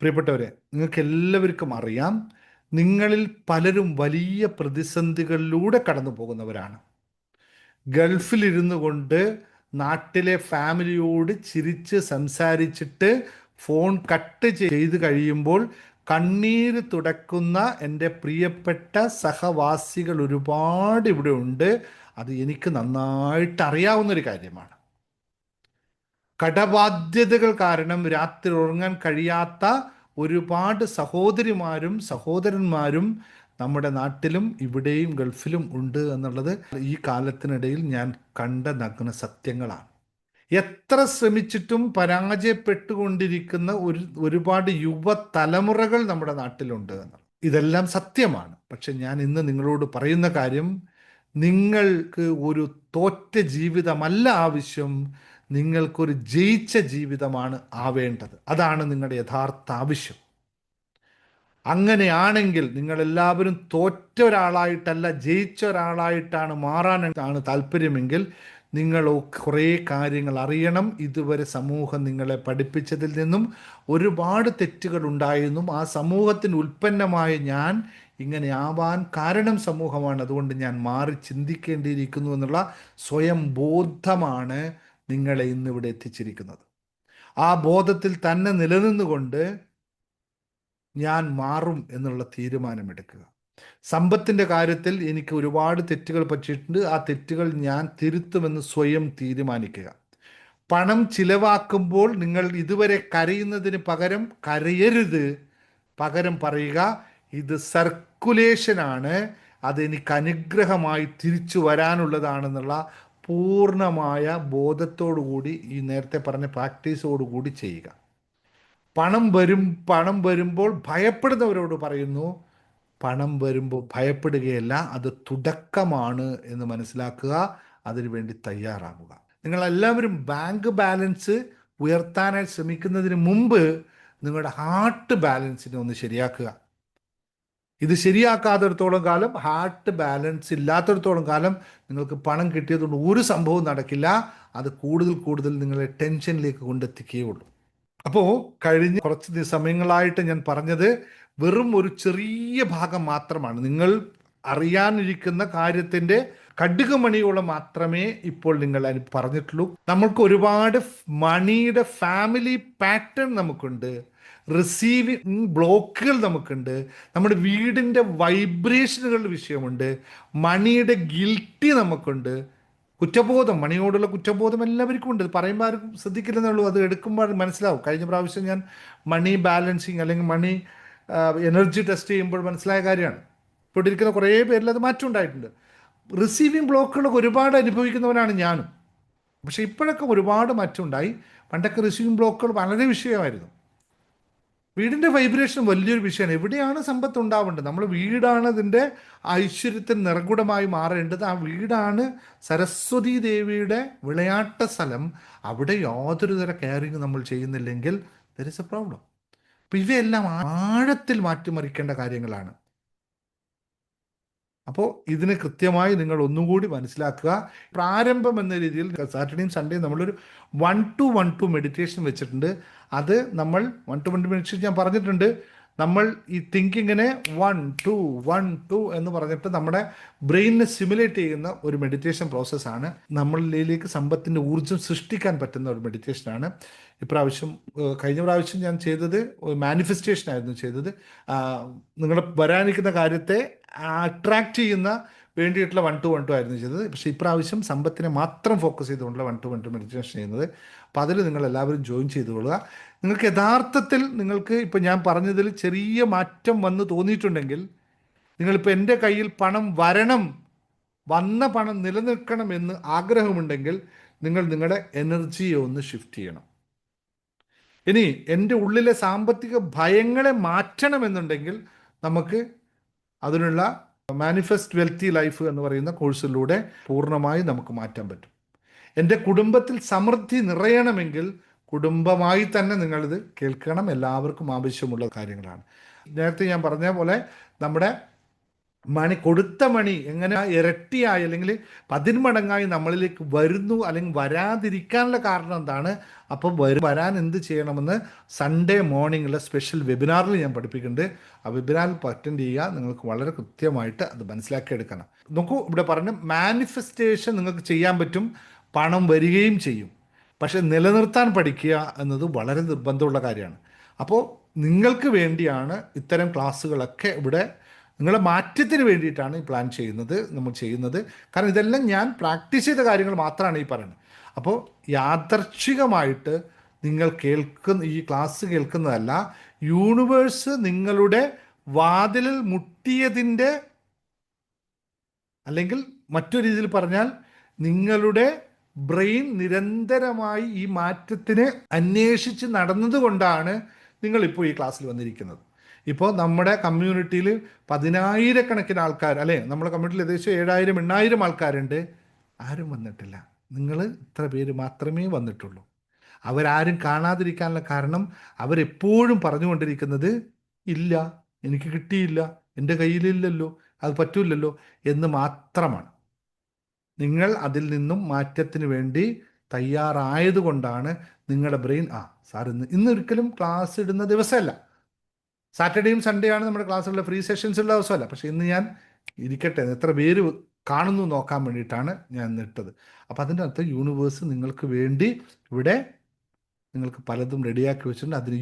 പ്രിയപ്പെട്ടവരെ, നിങ്ങൾക്ക് എല്ലാവർക്കും അറിയാം, നിങ്ങളിൽ പലരും വലിയ പ്രതിസന്ധികളിലൂടെ കടന്നു പോകുന്നവരാണ്. ഗൾഫിലിരുന്നു കൊണ്ട് നാട്ടിലെ ഫാമിലിയോട് ചിരിച്ച് സംസാരിച്ചിട്ട് ഫോൺ കട്ട് ചെയ്ത് കഴിയുമ്പോൾ കണ്ണീര് തുടക്കുന്ന എൻ്റെ പ്രിയപ്പെട്ട സഹവാസികൾ ഒരുപാട് ഇവിടെ ഉണ്ട്. അത് എനിക്ക് നന്നായിട്ട് അറിയാവുന്നൊരു കാര്യമാണ്. കടബാധ്യതകൾ കാരണം രാത്രി ഉറങ്ങാൻ കഴിയാത്ത ഒരുപാട് സഹോദരിമാരും സഹോദരന്മാരും നമ്മുടെ നാട്ടിലും ഇവിടെയും ഗൾഫിലും ഉണ്ട് എന്നുള്ളത് ഈ കാലത്തിനിടയിൽ ഞാൻ കണ്ട നഗ്ന സത്യങ്ങളാണ്. എത്ര ശ്രമിച്ചിട്ടും പരാജയപ്പെട്ടുകൊണ്ടിരിക്കുന്ന ഒരുപാട് യുവതലമുറകൾ നമ്മുടെ നാട്ടിലുണ്ട് എന്നുള്ളത് ഇതെല്ലാം സത്യമാണ്. പക്ഷെ ഞാൻ ഇന്ന് നിങ്ങളോട് പറയുന്ന കാര്യം, നിങ്ങൾക്ക് ഒരു തോറ്റ ജീവിതമല്ല ആവശ്യം, നിങ്ങൾക്കൊരു ജയിച്ച ജീവിതമാണ് ആവേണ്ടത്. അതാണ് നിങ്ങളുടെ യഥാർത്ഥ ആവശ്യം. അങ്ങനെയാണെങ്കിൽ നിങ്ങളെല്ലാവരും തോറ്റ ഒരാളായിട്ടല്ല ജയിച്ച ഒരാളായിട്ടാണ് മാറാനാണ് താല്പര്യമെങ്കിൽ നിങ്ങൾ കുറേ കാര്യങ്ങൾ അറിയണം. ഇതുവരെ സമൂഹം നിങ്ങളെ പഠിപ്പിച്ചതിൽ നിന്നും ഒരുപാട് തെറ്റുകൾ ഉണ്ടായിരുന്നു. ആ സമൂഹത്തിന് ഉൽപ്പന്നമായ ഞാൻ ഇങ്ങനെ ആവാൻ കാരണം സമൂഹമാണ്. അതുകൊണ്ട് ഞാൻ മാറി ചിന്തിക്കേണ്ടിയിരിക്കുന്നു എന്നുള്ള സ്വയം ബോധമാണ് നിങ്ങളെ ഇന്നിവിടെ എത്തിച്ചിരിക്കുന്നത്. ആ ബോധത്തിൽ തന്നെ നിലനിന്നുകൊണ്ട് ഞാൻ മാറും എന്നുള്ള തീരുമാനമെടുക്കുക. സമ്പത്തിൻ്റെ കാര്യത്തിൽ എനിക്ക് ഒരുപാട് തെറ്റുകൾ പറ്റിയിട്ടുണ്ട്. ആ തെറ്റുകൾ ഞാൻ തിരുത്തുമെന്ന് സ്വയം തീരുമാനിക്കുക. പണം ചിലവാക്കുമ്പോൾ നിങ്ങൾ ഇതുവരെ കരയുന്നതിന് പകരം കരയരുത്. പകരം പറയുക, ഇത് സർക്കുലേഷനാണ്, അതെനിക്ക് അനുഗ്രഹമായി തിരിച്ചു വരാനുള്ളതാണെന്നുള്ള പൂർണ്ണമായ ബോധത്തോടു കൂടി ഈ നേരത്തെ പറഞ്ഞ പ്രാക്ടീസോടുകൂടി ചെയ്യുക. പണം വരുമ്പോൾ ഭയപ്പെടുന്നവരോട് പറയുന്നു, പണം വരുമ്പോൾ ഭയപ്പെടുകയല്ല, അത് തുടക്കമാണ് എന്ന് മനസ്സിലാക്കുക. അതിനുവേണ്ടി തയ്യാറാകുക. നിങ്ങളെല്ലാവരും ബാങ്ക് ബാലൻസ് ഉയർത്താനായി ശ്രമിക്കുന്നതിന് മുമ്പ് നിങ്ങളുടെ ഹാർട്ട് ബാലൻസിനെ ഒന്ന് ശരിയാക്കുക. ഇത് ശരിയാക്കാത്തിടത്തോളം കാലം, ഹാർട്ട് ബാലൻസ് ഇല്ലാത്തിടത്തോളം കാലം നിങ്ങൾക്ക് പണം കിട്ടിയതുകൊണ്ട് ഒരു സംഭവം നടക്കില്ല. അത് കൂടുതൽ കൂടുതൽ നിങ്ങളെ ടെൻഷനിലേക്ക് കൊണ്ടെത്തിക്കുകയുള്ളൂ. അപ്പോൾ കഴിഞ്ഞ കുറച്ച് സമയങ്ങളായിട്ട് ഞാൻ പറഞ്ഞത് വെറും ഒരു ചെറിയ ഭാഗം മാത്രമാണ്. നിങ്ങൾ അറിയാനിരിക്കുന്ന കാര്യത്തിൻ്റെ കടുകുമണിയോളം മാത്രമേ ഇപ്പോൾ നിങ്ങൾ പറഞ്ഞിട്ടുള്ളൂ. നമ്മൾക്ക് ഒരുപാട് മണിയുടെ ഫാമിലി പാറ്റേൺ നമുക്കുണ്ട്, റിസീവിങ് ബ്ലോക്കുകൾ നമുക്കുണ്ട്, നമ്മുടെ വീടിൻ്റെ വൈബ്രേഷനുകളുടെ വിഷയമുണ്ട്, മണിയുടെ ഗിൽറ്റി നമുക്കുണ്ട്, കുറ്റബോധം, മണിയോടുള്ള കുറ്റബോധം എല്ലാവർക്കും ഉണ്ട്. പറയുമ്പോൾ ആർക്കും ശ്രദ്ധിക്കില്ലെന്നേ ഉള്ളൂ, അത് എടുക്കുമ്പോൾ മനസ്സിലാവും. കഴിഞ്ഞ പ്രാവശ്യം ഞാൻ മണി ബാലൻസിങ് അല്ലെങ്കിൽ മണി എനർജി ടെസ്റ്റ് ചെയ്യുമ്പോൾ മനസ്സിലായ കാര്യമാണ്. ഇപ്പോൾ ഇരിക്കുന്ന കുറേ പേരിൽ അത് മാറ്റം ഉണ്ടായിട്ടുണ്ട്. റിസീവിങ് ബ്ലോക്കുകളൊക്കെ ഒരുപാട് അനുഭവിക്കുന്നവനാണ് ഞാനും. പക്ഷേ ഇപ്പോഴൊക്കെ ഒരുപാട് മാറ്റമുണ്ടായി. പണ്ടൊക്കെ റിസീവിങ് ബ്ലോക്കുകൾ വളരെ വിഷയമായിരുന്നു. വീടിൻ്റെ വൈബ്രേഷൻ വലിയൊരു വിഷയമാണ്. എവിടെയാണ് സമ്പത്ത് ഉണ്ടാവേണ്ടത്? നമ്മൾ വീടാണ് അതിൻ്റെ ഐശ്വര്യത്തിന് നിറകുടമായി മാറേണ്ടത്. ആ വീടാണ് സരസ്വതി ദേവിയുടെ വിളയാട്ട സ്ഥലം. അവിടെ യാതൊരു തര കെയറിങ് നമ്മൾ ചെയ്യുന്നില്ലെങ്കിൽ ദർ ഇസ് എ പ്രോബ്ലം. അപ്പം ഇവയെല്ലാം ആഴത്തിൽ മാറ്റിമറിക്കേണ്ട കാര്യങ്ങളാണ്. അപ്പോൾ ഇതിന് കൃത്യമായി നിങ്ങൾ ഒന്നുകൂടി മനസ്സിലാക്കുക. പ്രാരംഭം എന്ന രീതിയിൽ സാറ്റർഡേയും സൺഡേയും നമ്മളൊരു 1-to-1-to മെഡിറ്റേഷൻ വെച്ചിട്ടുണ്ട്. അത് നമ്മൾ 1-to-1 മെഡിറ്റേഷൻ ഞാൻ പറഞ്ഞിട്ടുണ്ട്. നമ്മൾ ഈ തിങ്കിങ്ങിനെ 1-2-1-2 എന്ന് പറഞ്ഞിട്ട് നമ്മുടെ ബ്രെയിനിനെ സിമുലേറ്റ് ചെയ്യുന്ന ഒരു മെഡിറ്റേഷൻ പ്രോസസ്സാണ്. നമ്മളിലേക്ക് സമ്പത്തിൻ്റെ ഊർജ്ജം സൃഷ്ടിക്കാൻ പറ്റുന്ന ഒരു മെഡിറ്റേഷനാണ്. ഇപ്രാവശ്യം കഴിഞ്ഞ പ്രാവശ്യം ഞാൻ ചെയ്തത് മാനിഫെസ്റ്റേഷൻ ആയിരുന്നു ചെയ്തത്. നിങ്ങളുടെ വരാനിരിക്കുന്ന കാര്യത്തെ അട്രാക്റ്റ് ചെയ്യുന്ന വേണ്ടിയിട്ടുള്ള 1-to-1-to ആയിരുന്നു ചെയ്തത്. പക്ഷേ ഇപ്രാവശ്യം സമ്പത്തിനെ മാത്രം ഫോക്കസ് ചെയ്തുകൊണ്ടുള്ള 1-to-1-to മെഡിറ്റേഷൻ ചെയ്യുന്നത്. അപ്പോൾ അതിൽ നിങ്ങൾ എല്ലാവരും ജോയിൻ ചെയ്തുകൊള്ളുക. നിങ്ങൾക്ക് യഥാർത്ഥത്തിൽ നിങ്ങൾക്ക് ഇപ്പോൾ ഞാൻ പറഞ്ഞതിൽ ചെറിയ മാറ്റം വന്ന് തോന്നിയിട്ടുണ്ടെങ്കിൽ, നിങ്ങളിപ്പോൾ എൻ്റെ കയ്യിൽ പണം വരണം, വന്ന പണം നിലനിൽക്കണം എന്ന് ആഗ്രഹമുണ്ടെങ്കിൽ നിങ്ങൾ നിങ്ങളുടെ എനർജിയെ ഒന്ന് ഷിഫ്റ്റ് ചെയ്യണം. ഇനി എൻ്റെ ഉള്ളിലെ സാമ്പത്തിക ഭയങ്ങളെ മാറ്റണമെന്നുണ്ടെങ്കിൽ നമുക്ക് അതിനുള്ള മാനിഫെസ്റ്റ് വെൽത്തി ലൈഫ് എന്ന് പറയുന്ന കോഴ്സിലൂടെ പൂർണ്ണമായി നമുക്ക് മാറ്റാൻ പറ്റും. എൻ്റെ കുടുംബത്തിൽ സമൃദ്ധി നിറയണമെങ്കിൽ കുടുംബമായി തന്നെ നിങ്ങളിത് കേൾക്കണം. എല്ലാവർക്കും ആവശ്യമുള്ള കാര്യങ്ങളാണ്. നേരത്തെ ഞാൻ പറഞ്ഞ പോലെ നമ്മുടെ കൊടുത്ത മണി എങ്ങനെ ഇരട്ടിയായി അല്ലെങ്കിൽ 10 മടങ്ങായി നമ്മളിലേക്ക് വരുന്നു അല്ലെങ്കിൽ വരാതിരിക്കാനുള്ള കാരണം എന്താണ്, അപ്പോൾ വരാൻ എന്ത് ചെയ്യണമെന്ന് സൺഡേ മോർണിംഗിലെ സ്പെഷ്യൽ വെബിനാറിൽ ഞാൻ പഠിപ്പിക്കുന്നുണ്ട്. ആ വെബിനാറിൽ അറ്റൻഡ് ചെയ്യുക. നിങ്ങൾക്ക് വളരെ കൃത്യമായിട്ട് അത് മനസ്സിലാക്കിയെടുക്കണം. നോക്കൂ, ഇവിടെ പറഞ്ഞ മാനിഫെസ്റ്റേഷൻ നിങ്ങൾക്ക് ചെയ്യാൻ പറ്റും, പണം വരികയും ചെയ്യും. പക്ഷെ നിലനിർത്താൻ പഠിക്കുക എന്നത് വളരെ നിർബന്ധമുള്ള കാര്യമാണ്. അപ്പോൾ നിങ്ങൾക്ക് വേണ്ടിയാണ് ഇത്തരം ക്ലാസ്സുകളൊക്കെ ഇവിടെ നിങ്ങളെ മാറ്റത്തിന് വേണ്ടിയിട്ടാണ് ഈ പ്ലാൻ നമ്മൾ ചെയ്യുന്നത്. കാരണം ഇതെല്ലാം ഞാൻ പ്രാക്ടീസ് ചെയ്ത കാര്യങ്ങൾ മാത്രമാണ് ഈ പറയുന്നത്. അപ്പോൾ യാദർച്ഛികമായിട്ട് നിങ്ങൾ ഈ ക്ലാസ് കേൾക്കുന്നതല്ല, യൂണിവേഴ്സ് നിങ്ങളുടെ വാതിലിൽ മുട്ടിയതിൻ്റെ, അല്ലെങ്കിൽ മറ്റൊരു രീതിയിൽ പറഞ്ഞാൽ നിങ്ങളുടെ ബ്രെയിൻ നിരന്തരമായി ഈ മാറ്റത്തിനെ അന്വേഷിച്ച് നടന്നതുകൊണ്ടാണ് നിങ്ങളിപ്പോൾ ഈ ക്ലാസ്സിൽ വന്നിരിക്കുന്നത്. ഇപ്പോൾ നമ്മുടെ കമ്മ്യൂണിറ്റിയിൽ 10,000-കണക്കിന് ആൾക്കാർ, അല്ലേ, നമ്മുടെ കമ്മ്യൂണിറ്റിയിൽ ഏകദേശം 7,000-8,000 ആൾക്കാരുണ്ട്. ആരും വന്നിട്ടില്ല. നിങ്ങൾ ഇത്ര പേര് മാത്രമേ വന്നിട്ടുള്ളൂ. അവരാരും കാണാതിരിക്കാനുള്ള കാരണം അവരെപ്പോഴും പറഞ്ഞുകൊണ്ടിരിക്കുന്നത് ഇല്ല, എനിക്ക് കിട്ടിയില്ല, എൻ്റെ കയ്യിലില്ലല്ലോ, അത് പറ്റൂലല്ലോ എന്ന് മാത്രമാണ്. നിങ്ങൾ അതിൽ നിന്നും മാറ്റത്തിന് വേണ്ടി തയ്യാറായതുകൊണ്ടാണ് നിങ്ങളുടെ ബ്രെയിൻ സാർ ഇന്നൊരിക്കലും ക്ലാസ് ഇടുന്ന ദിവസമല്ല, സാറ്റർഡേയും സൺഡേ ആണ് നമ്മുടെ ക്ലാസ്സുള്ള ഫ്രീ സെഷൻസ് ഉള്ള ദിവസമല്ല. പക്ഷേ ഇന്ന് ഞാൻ ഇരിക്കട്ടെ, എത്ര പേര് കാണുന്നു നോക്കാൻ വേണ്ടിയിട്ടാണ് ഞാൻ ഇട്ടത്. അപ്പോൾ അതിൻ്റെ അർത്ഥം യൂണിവേഴ്സ് നിങ്ങൾക്ക് വേണ്ടി ഇവിടെ നിങ്ങൾക്ക് പലതും റെഡിയാക്കി വെച്ചിട്ടുണ്ട്. അതിന്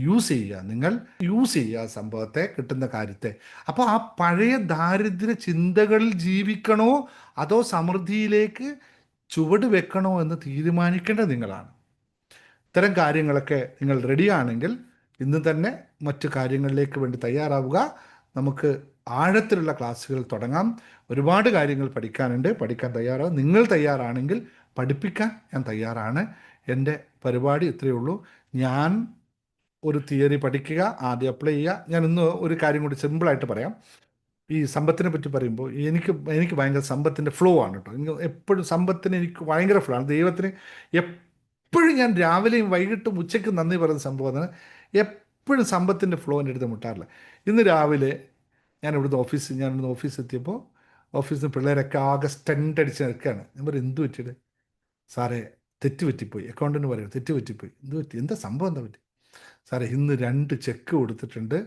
നിങ്ങൾ യൂസ് ചെയ്യുക സംഭവത്തെ, കിട്ടുന്ന കാര്യത്തെ. അപ്പോൾ ആ പഴയ ദാരിദ്ര്യ ചിന്തകളിൽ ജീവിക്കണോ അതോ സമൃദ്ധിയിലേക്ക് ചുവട് വെക്കണോ എന്ന് തീരുമാനിക്കേണ്ടത് നിങ്ങളാണ്. ഇത്തരം കാര്യങ്ങളൊക്കെ നിങ്ങൾ റെഡിയാണെങ്കിൽ ഇന്ന് തന്നെ മറ്റു കാര്യങ്ങളിലേക്ക് വേണ്ടി തയ്യാറാവുക. നമുക്ക് ആഴത്തിലുള്ള ക്ലാസ്സുകൾ തുടങ്ങാം. ഒരുപാട് കാര്യങ്ങൾ പഠിക്കാൻ തയ്യാറാവും. നിങ്ങൾ തയ്യാറാണെങ്കിൽ പഠിപ്പിക്കാൻ ഞാൻ തയ്യാറാണ്. എൻ്റെ പരിപാടി ഇത്രയേ ഉള്ളൂ. ഞാൻ ഒരു തിയറി പഠിക്കുക, ആദ്യം അപ്ലൈ ചെയ്യുക. ഞാൻ ഇന്ന് ഒരു കാര്യം കൂടി സിമ്പിളായിട്ട് പറയാം. ഈ സമ്പത്തിനെ പറ്റി പറയുമ്പോൾ എനിക്ക് ഭയങ്കര സമ്പത്തിൻ്റെ ഫ്ലോ ആണ് കേട്ടോ. എപ്പോഴും സമ്പത്തിന് എനിക്ക് ഭയങ്കര ഫ്ലോ ആണ്. ദൈവത്തിന് എപ്പോഴും ഞാൻ രാവിലെയും വൈകിട്ടും ഉച്ചയ്ക്കും നന്ദി പറയുന്ന സംഭവമാണ്. എപ്പോഴും സമ്പത്തിൻ്റെ ഫ്ലോ എൻ്റെ അടുത്ത് മുട്ടാറില്ല. ഇന്ന് രാവിലെ ഞാൻ ഇവിടുന്ന് ഓഫീസ് എത്തിയപ്പോൾ ഓഫീസിൽ നിന്ന് പിള്ളേരൊക്കെ ആകെ സ്റ്റണ്ട് അടിച്ച് നിൽക്കുകയാണ്. ഞാൻ പറയും, എന്ത് പറ്റിയത് സാറേ? തെറ്റുപറ്റിപ്പോയി. അക്കൗണ്ടിന് പറയും, തെറ്റുപറ്റിപ്പോയി. എന്താ സംഭവം, എന്താ പറ്റി? സാറേ, ഇന്ന് 2 ചെക്ക് കൊടുത്തിട്ടുണ്ട്.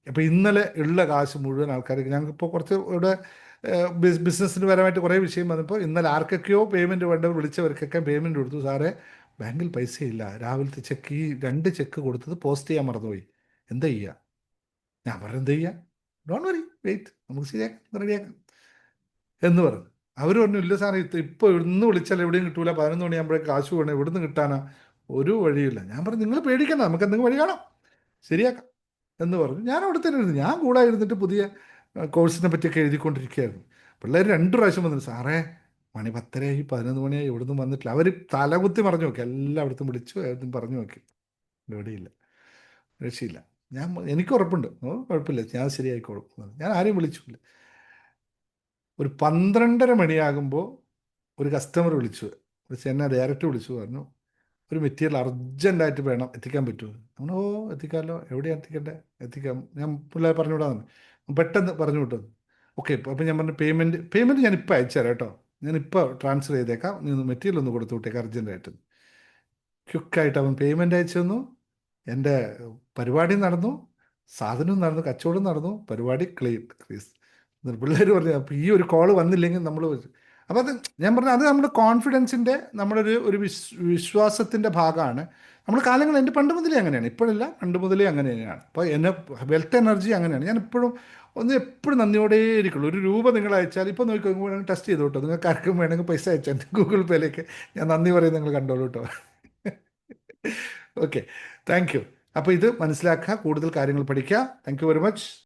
അപ്പോൾ ഇന്നലെ ഉള്ള കാശ് മുഴുവൻ ആൾക്കാർക്ക്, ഞങ്ങൾക്കിപ്പോൾ കുറച്ച് ഇവിടെ ബിസിനസ്സിന് പരമായിട്ട് കുറേ വിഷയം വന്നപ്പോൾ ഇന്നലെ ആർക്കൊക്കെയോ പേയ്മെൻറ്റ് വേണ്ടവർ വിളിച്ചവർക്കൊക്കെ പേയ്മെൻറ്റ് കൊടുത്തു. സാറേ ബാങ്കിൽ പൈസയില്ല, രാവിലത്തെ ചെക്ക് ഈ 2 ചെക്ക് കൊടുത്തത് പോസ്റ്റ് ചെയ്യാൻ മറന്നുപോയി, എന്താ ചെയ്യുക? ഞാൻ പറഞ്ഞു എന്താ ചെയ്യുക, ഡോൺ വറി, വെയിറ്റ്, നമുക്ക് ശരിയാക്കാം, റെഡിയാക്കാം എന്ന് പറഞ്ഞു. അവർ പറഞ്ഞു ഇല്ല സാറേ ഇപ്പോൾ ഇന്ന് വിളിച്ചാൽ എവിടെയും കിട്ടൂല, 11 മണിയാകുമ്പോഴേക്ക് കാശ് വേണം, എവിടെ നിന്ന് കിട്ടാനാ, ഒരു വഴിയില്ല. ഞാൻ പറഞ്ഞു നിങ്ങൾ പേടിക്കണ്ട, നമുക്ക് എന്തെങ്കിലും വഴി കാണാം, ശരിയാക്കാം എന്ന് പറഞ്ഞു. ഞാൻ അവിടെ തന്നെ ഇരുന്നു, ഞാൻ കൂടായിരുന്നിട്ട് പുതിയ കോഴ്സിനെ പറ്റിയൊക്കെ എഴുതിക്കൊണ്ടിരിക്കുകയായിരുന്നു. പിള്ളേർ 2 പ്രാവശ്യം വന്നിട്ട് സാറേ മണി 10:30ആയി, 11 മണിയായി, എവിടുന്ന് വന്നിട്ടില്ല. അവർ തലകുത്തി പറഞ്ഞു നോക്കി, എല്ലായിടത്തും വിളിച്ചു, എല്ലായിടത്തും പറഞ്ഞു നോക്കി, എവിടെയില്ല, രക്ഷയില്ല. എനിക്ക് ഉറപ്പുണ്ട്, കുഴപ്പമില്ല, ഞാൻ ശരിയായിക്കോളും. ഞാൻ ആരെയും വിളിച്ചില്ല. ഒരു 12:30 മണിയാകുമ്പോൾ ഒരു കസ്റ്റമർ വിളിച്ച് എന്നെ ഡയറക്റ്റ് വിളിച്ചു, പറഞ്ഞു ഒരു മെറ്റീരിയൽ അർജൻറ്റായിട്ട് വേണം, എത്തിക്കാൻ പറ്റുമോ? നമ്മൾ ഓ എത്തിക്കാമല്ലോ, എവിടെയാണ് എത്തിക്കേണ്ടത്, എത്തിക്കാം, ഞാൻ പിള്ളേർ പറഞ്ഞു വിടാമെന്ന്, പെട്ടെന്ന് പറഞ്ഞു വിട്ടു. ഓക്കെ, അപ്പോൾ ഞാൻ പറഞ്ഞു പേയ്മെൻറ്റ് ഞാൻ ഇപ്പോൾ അയച്ചു തരാം കേട്ടോ, ഞാനിപ്പോൾ ട്രാൻസ്ഫർ ചെയ്തേക്കാം, നീ ഒന്ന് മെറ്റീരിയൽ ഒന്ന് കൊടുത്തു വിട്ടേക്കാം അർജൻറ്റായിട്ട്. ക്വിക്കായിട്ട് അവൻ പേയ്മെൻറ്റ് അയച്ചു തന്നു, എൻ്റെ പരിപാടി നടന്നു, സാധനവും നടന്നു, കച്ചവടം നടന്നു, പരിപാടി ക്രീസ്. പിള്ളേർ പറഞ്ഞു അപ്പോൾ ഈ ഒരു കോള് വന്നില്ലെങ്കിൽ നമ്മൾ, അപ്പോൾ അത് ഞാൻ പറഞ്ഞു അത് നമ്മുടെ കോൺഫിഡൻസിൻ്റെ, നമ്മുടെ ഒരു വിശ്വാസത്തിൻ്റെ ഭാഗമാണ്. നമ്മൾ കാലങ്ങൾ എൻ്റെ പണ്ട് മുതലേ അങ്ങനെയാണ്, ഇപ്പോഴല്ല, പണ്ട് മുതലേ അങ്ങനെ തന്നെയാണ്. അപ്പോൾ എന്നെ വെൽത്ത് എനർജി അങ്ങനെയാണ്. ഞാൻ എപ്പോഴും എപ്പോഴും നന്ദിയോടെ ഇരിക്കുള്ളൂ. ഒരു രൂപ നിങ്ങൾ അയച്ചാൽ ഇപ്പോൾ നോക്കി വേണമെങ്കിൽ ടെസ്റ്റ് ചെയ്തു കേട്ടോ, നിങ്ങൾക്ക് ആർക്കും വേണമെങ്കിൽ പൈസ അയച്ചാൽ ഗൂഗിൾ പേയിലേക്ക് ഞാൻ നന്ദി പറയും, നിങ്ങൾ കണ്ടോളൂ കേട്ടോ. Okay, thank you. അപ്പോൾ ഇത് മനസ്സിലാക്കുക, കൂടുതൽ കാര്യങ്ങൾ പഠിക്കുക. Thank you very much.